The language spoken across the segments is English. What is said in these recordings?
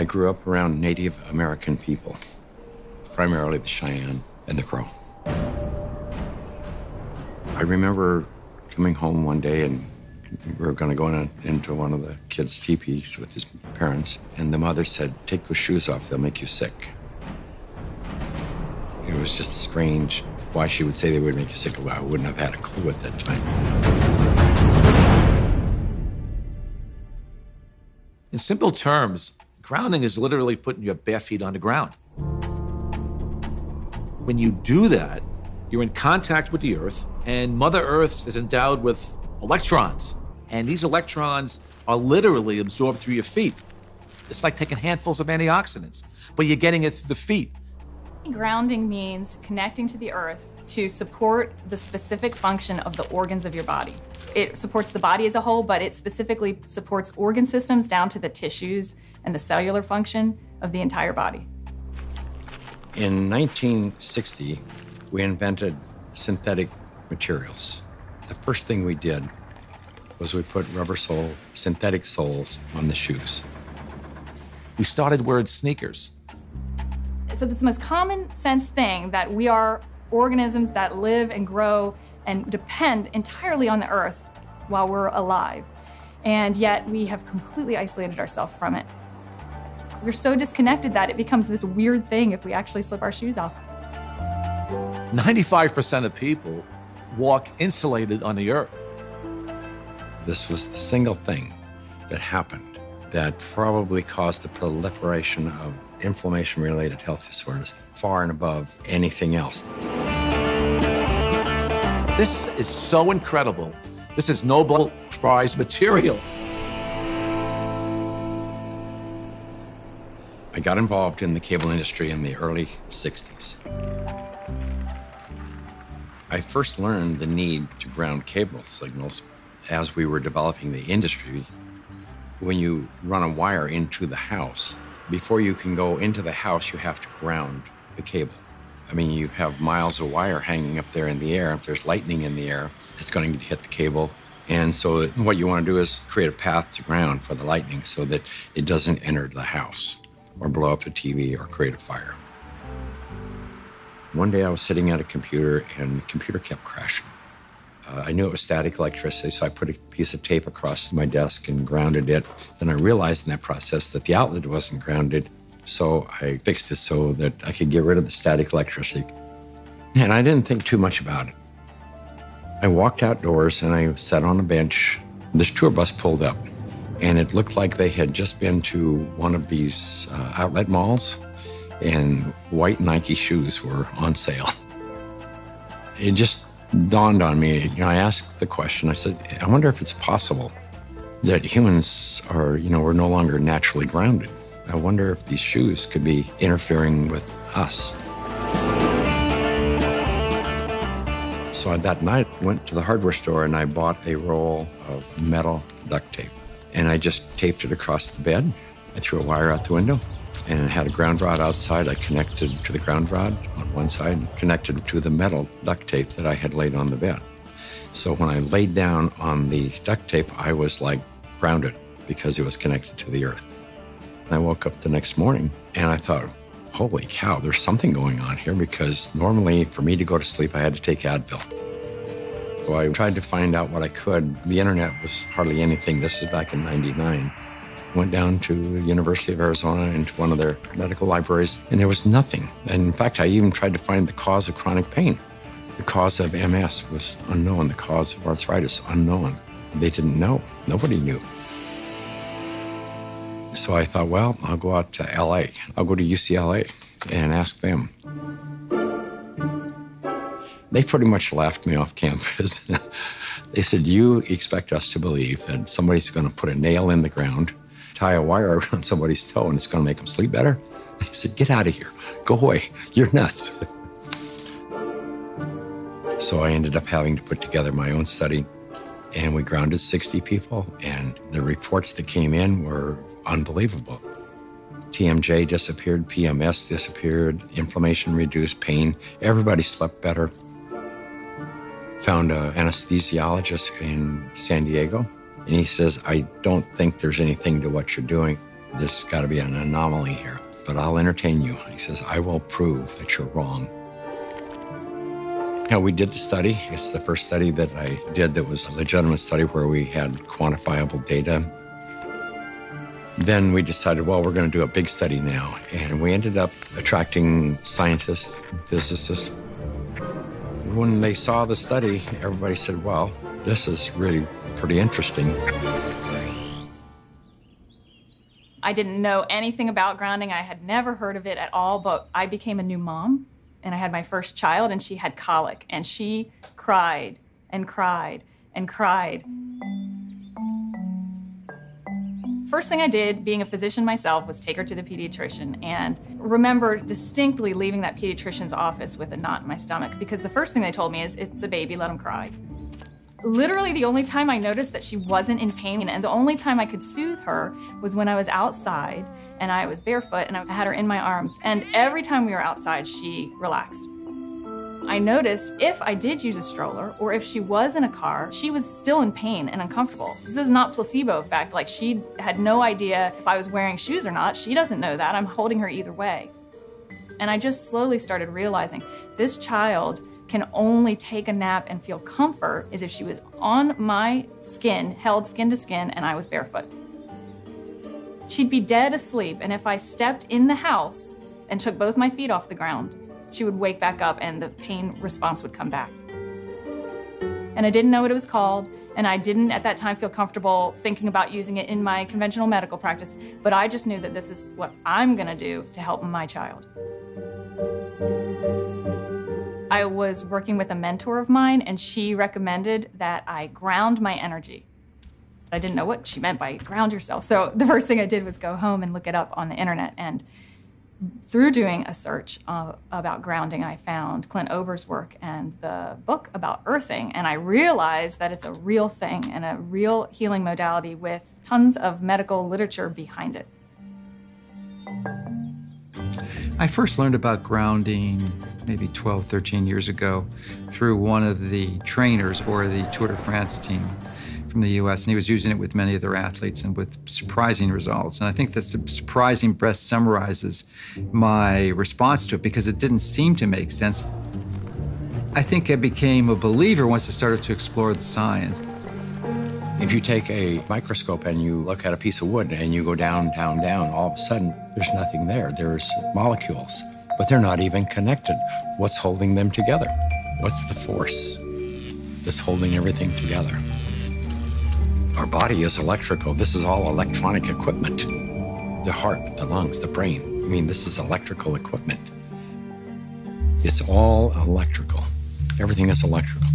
I grew up around Native American people, primarily the Cheyenne and the Crow. I remember coming home one day and we were going to go into one of the kids' teepees with his parents, and the mother said, "Take those shoes off, they'll make you sick." It was just strange why she would say they would make you sick. Well, I wouldn't have had a clue at that time. In simple terms, grounding is literally putting your bare feet on the ground. When you do that, you're in contact with the Earth, and Mother Earth is endowed with electrons. And these electrons are literally absorbed through your feet. It's like taking handfuls of antioxidants, but you're getting it through the feet. Grounding means connecting to the Earth to support the specific function of the organs of your body. It supports the body as a whole, but it specifically supports organ systems down to the tissues and the cellular function of the entire body. In 1960, we invented synthetic materials. The first thing we did was we put rubber sole, synthetic soles on the shoes. We started wearing sneakers. So it's the most common sense thing that we are organisms that live and grow and depend entirely on the Earth while we're alive. And yet we have completely isolated ourselves from it. We're so disconnected that it becomes this weird thing if we actually slip our shoes off. 95% of people walk insulated on the Earth. This was the single thing that happened that probably caused the proliferation of inflammation-related health disorders far and above anything else. This is so incredible. This is Nobel Prize material. I got involved in the cable industry in the early 60s. I first learned the need to ground cable signals as we were developing the industry. When you run a wire into the house, before you can go into the house, you have to ground the cable. I mean, you have miles of wire hanging up there in the air. If there's lightning in the air, it's going to hit the cable. And so what you want to do is create a path to ground for the lightning so that it doesn't enter the house or blow up the TV or create a fire. One day I was sitting at a computer and the computer kept crashing. I knew it was static electricity, so I put a piece of tape across my desk and grounded it. Then I realized in that process that the outlet wasn't grounded, so I fixed it so that I could get rid of the static electricity. And I didn't think too much about it. I walked outdoors and I sat on a bench. This tour bus pulled up, and it looked like they had just been to one of these outlet malls, and white Nike shoes were on sale. It just dawned on me. I asked the question, I said, I wonder if it's possible that humans are, we're no longer naturally grounded. I wonder if these shoes could be interfering with us. So that night, I went to the hardware store and I bought a roll of metal duct tape. And I just taped it across the bed. I threw a wire out the window and had a ground rod outside. I connected to the ground rod on one side, connected to the metal duct tape that I had laid on the bed. So when I laid down on the duct tape, I was like grounded because it was connected to the earth. I woke up the next morning and I thought, holy cow, there's something going on here, because normally for me to go to sleep, I had to take Advil. So I tried to find out what I could. The internet was hardly anything. This is back in '99. Went down to the University of Arizona into one of their medical libraries, and there was nothing. And in fact, I even tried to find the cause of chronic pain. The cause of MS was unknown. The cause of arthritis, unknown. They didn't know. Nobody knew. So I thought, well, I'll go out to LA. I'll go to UCLA and ask them. They pretty much laughed me off campus. They said, you expect us to believe that somebody's going to put a nail in the ground, tie a wire around somebody's toe, and it's going to make them sleep better? They said, get out of here. Go away. You're nuts. So I ended up having to put together my own study, and we grounded 60 people, and the reports that came in were unbelievable. TMJ disappeared, PMS disappeared, inflammation reduced, pain. Everybody slept better. Found an anesthesiologist in San Diego, and he says, I don't think there's anything to what you're doing. there's got to be an anomaly here, but I'll entertain you. He says, I will prove that you're wrong. We did the study. It's the first study that I did that was a legitimate study where we had quantifiable data. Then we decided, well, we're going to do a big study now. And we ended up attracting scientists, physicists. When they saw the study, everybody said, well, this is really pretty interesting. I didn't know anything about grounding. I had never heard of it at all, but I became a new mom. And I had my first child, and she had colic, and she cried and cried and cried. First thing I did, being a physician myself, was take her to the pediatrician, and remember distinctly leaving that pediatrician's office with a knot in my stomach, because the first thing they told me is, it's a baby, let him cry. Literally the only time I noticed that she wasn't in pain, and the only time I could soothe her was when I was outside and I was barefoot and I had her in my arms. And every time we were outside, she relaxed. I noticed if I did use a stroller or if she was in a car, she was still in pain and uncomfortable. This is not placebo effect. Like, she had no idea if I was wearing shoes or not. She doesn't know that. I'm holding her either way. And I just slowly started realizing this child can only take a nap and feel comfort is if she was on my skin, held skin to skin, and I was barefoot. She'd be dead asleep, and if I stepped in the house and took both my feet off the ground, she would wake back up and the pain response would come back. And I didn't know what it was called, and I didn't at that time feel comfortable thinking about using it in my conventional medical practice, but I just knew that this is what I'm gonna do to help my child. I was working with a mentor of mine, and she recommended that I ground my energy. I didn't know what she meant by ground yourself, so the first thing I did was go home and look it up on the internet, and through doing a search about grounding, I found Clint Ober's work and the book about earthing, and I realized that it's a real thing and a real healing modality with tons of medical literature behind it. I first learned about grounding maybe 12, 13 years ago through one of the trainers for the Tour de France team from the US, and he was using it with many of their athletes and with surprising results. And I think that surprising best summarizes my response to it because it didn't seem to make sense. I think I became a believer once I started to explore the science. If you take a microscope and you look at a piece of wood and you go down, down, down, all of a sudden there's nothing there. There's molecules, but they're not even connected. What's holding them together? What's the force that's holding everything together? Our body is electrical. This is all electronic equipment. The heart, the lungs, the brain. I mean, this is electrical equipment. It's all electrical. Everything is electrical.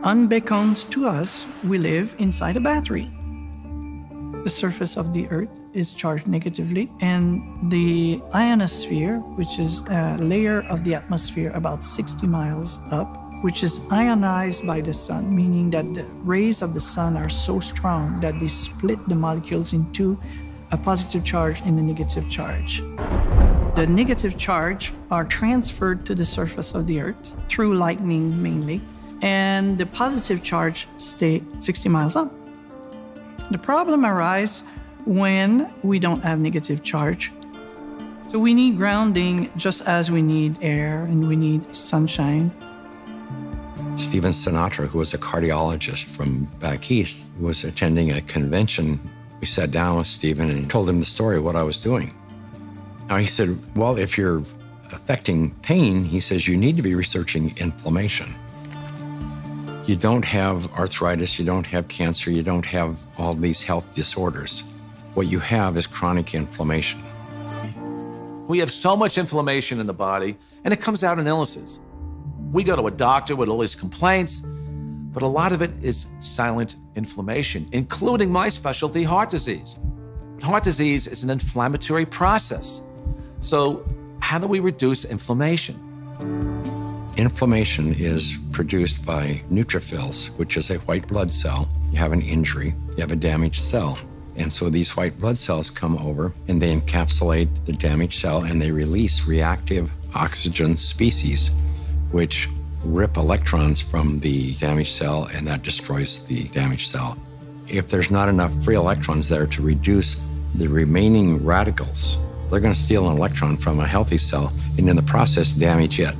Unbeknownst to us, we live inside a battery. The surface of the Earth is charged negatively, and the ionosphere, which is a layer of the atmosphere about 60 miles up, which is ionized by the sun, meaning that the rays of the sun are so strong that they split the molecules into a positive charge and a negative charge. The negative charge are transferred to the surface of the Earth through lightning mainly, and the positive charge stay 60 miles up. The problem arises when we don't have negative charge. So we need grounding just as we need air and we need sunshine. Stephen Sinatra, who was a cardiologist from back east, was attending a convention. We sat down with Stephen and told him the story of what I was doing. Now he said, well, if you're affecting pain, he says, you need to be researching inflammation. You don't have arthritis, you don't have cancer, you don't have all these health disorders. What you have is chronic inflammation. We have so much inflammation in the body, and it comes out in illnesses. We go to a doctor with all these complaints, but a lot of it is silent inflammation, including my specialty, heart disease. Heart disease is an inflammatory process. So how do we reduce inflammation? Inflammation is produced by neutrophils, which is a white blood cell. You have an injury, you have a damaged cell. And so these white blood cells come over and they encapsulate the damaged cell and they release reactive oxygen species, which rip electrons from the damaged cell and that destroys the damaged cell. If there's not enough free electrons there to reduce the remaining radicals, they're going to steal an electron from a healthy cell and in the process damage it.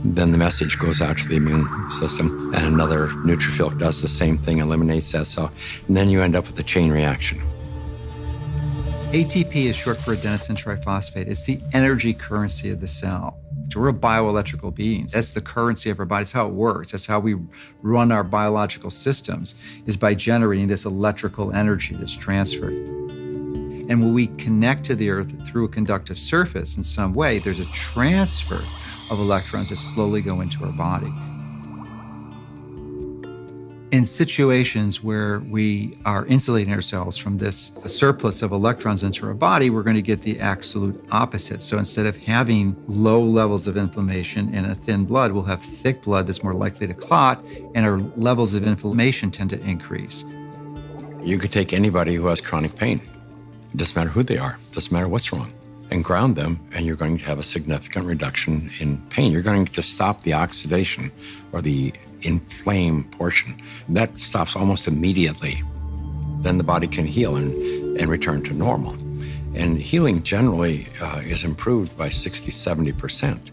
Then the message goes out to the immune system and another neutrophil does the same thing, eliminates that cell, and then you end up with a chain reaction. ATP is short for adenosine triphosphate. It's the energy currency of the cell. So we're bioelectrical beings. That's the currency of our body. That's how it works. That's how we run our biological systems, is by generating this electrical energy that's transferred. And when we connect to the Earth through a conductive surface in some way, there's a transfer of electrons that slowly go into our body. In situations where we are insulating ourselves from this surplus of electrons into our body, we're going to get the absolute opposite. So instead of having low levels of inflammation in a thin blood, we'll have thick blood that's more likely to clot, and our levels of inflammation tend to increase. You could take anybody who has chronic pain. It doesn't matter who they are. It doesn't matter what's wrong. And ground them, and you're going to have a significant reduction in pain. You're going to stop the oxidation or the inflamed portion. That stops almost immediately. Then the body can heal and return to normal. And healing generally is improved by 60, 70%.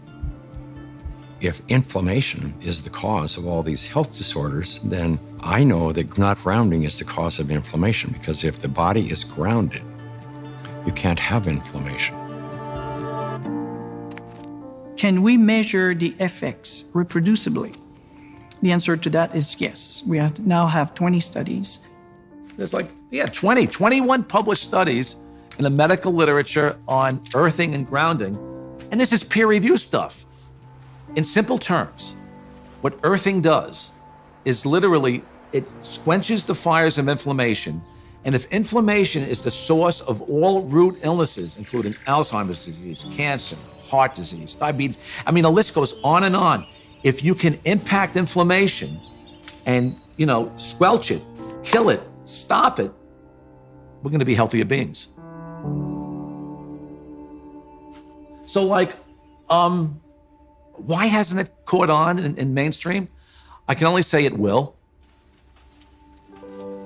If inflammation is the cause of all these health disorders, then I know that not grounding is the cause of inflammation, because if the body is grounded, you can't have inflammation. Can we measure the effects reproducibly? The answer to that is yes. We now have 20 studies. There's 21 published studies in the medical literature on earthing and grounding. And this is peer review stuff. In simple terms, what earthing does is literally, it quenches the fires of inflammation. And if inflammation is the source of all root illnesses, including Alzheimer's disease, cancer, heart disease, diabetes, I mean, the list goes on and on. If you can impact inflammation and, squelch it, kill it, stop it, we're going to be healthier beings. So, why hasn't it caught on in mainstream? I can only say it will.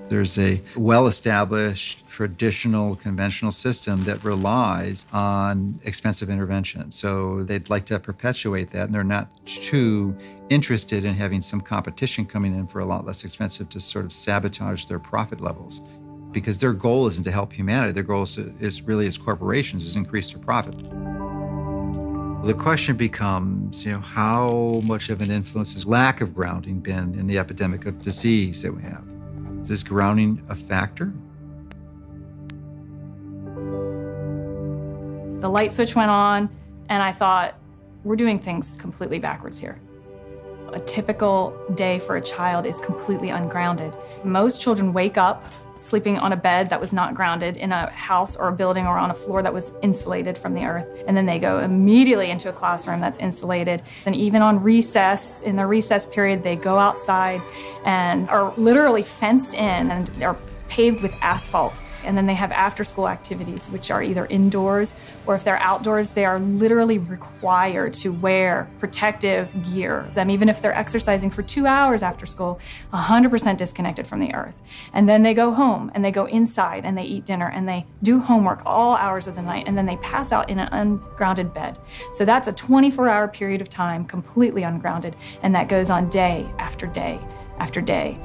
There's a well-established, traditional, conventional system that relies on expensive intervention. So they'd like to perpetuate that, and they're not too interested in having some competition coming in for a lot less expensive to sort of sabotage their profit levels. Because their goal isn't to help humanity. Their goal is really, as corporations, is increase their profit. The question becomes, how much of an influence has lack of grounding been in the epidemic of disease that we have? Is this grounding a factor? The light switch went on, and I thought, we're doing things completely backwards here. A typical day for a child is completely ungrounded. Most children wake up sleeping on a bed that was not grounded in a house or a building or on a floor that was insulated from the earth. And then they go immediately into a classroom that's insulated. And even on recess, in the recess period, they go outside and are literally fenced in and are paved with asphalt. And then they have after-school activities, which are either indoors, or if they're outdoors, they are literally required to wear protective gear. Even if they're exercising for 2 hours after school, 100% disconnected from the earth. And then they go home and they go inside and they eat dinner and they do homework all hours of the night, and then they pass out in an ungrounded bed. So that's a 24-hour period of time completely ungrounded, and that goes on day after day after day.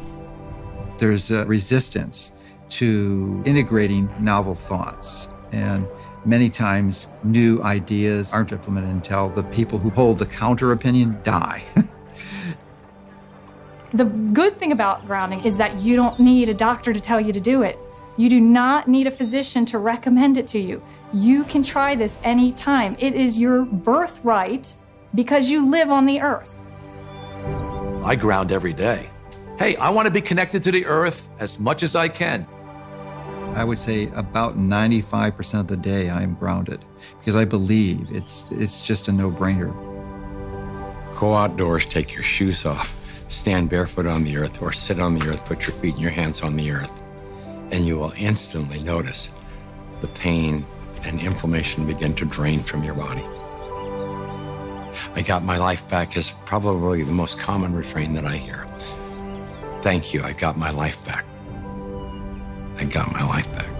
There's a resistance to integrating novel thoughts. And many times new ideas aren't implemented until the people who hold the counter opinion die. The good thing about grounding is that you don't need a doctor to tell you to do it. You do not need a physician to recommend it to you. You can try this anytime. It is your birthright because you live on the earth. I ground every day. Hey, I want to be connected to the earth as much as I can. I would say about 95% of the day I am grounded, because I believe it's just a no-brainer. Go outdoors, take your shoes off, stand barefoot on the earth, or sit on the earth, put your feet and your hands on the earth, and you will instantly notice the pain and inflammation begin to drain from your body. I got my life back is probably the most common refrain that I hear. Thank you, I got my life back. I got my life back.